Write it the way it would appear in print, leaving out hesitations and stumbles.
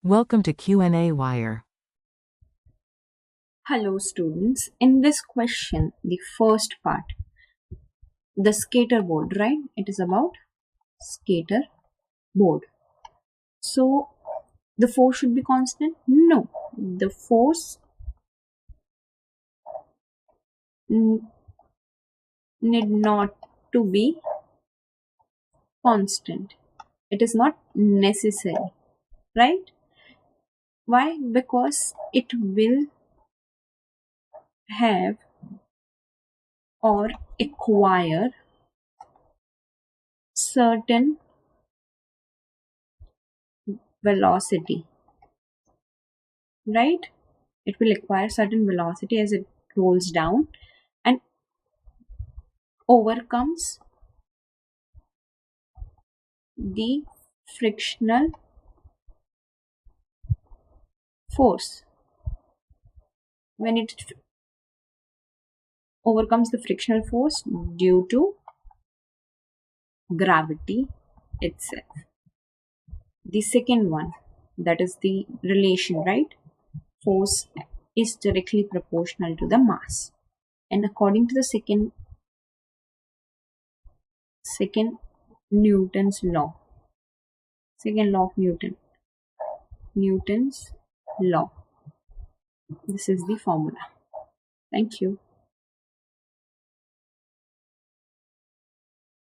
Welcome to qnawire. Hello students, in this question, the first part, the skater board, right? It is about skater board. So, the force should be constant? No, the force need not to be constant. It is not necessary, right? Why? Because it will have or acquire certain velocity, right? It will acquire certain velocity as it rolls down and overcomes the frictional force. When it overcomes the frictional force due to gravity itself. The second one, that is the relation, right? Force is directly proportional to the mass. And according to the second Newton's law, second law of Newton's law. This is the formula. Thank you.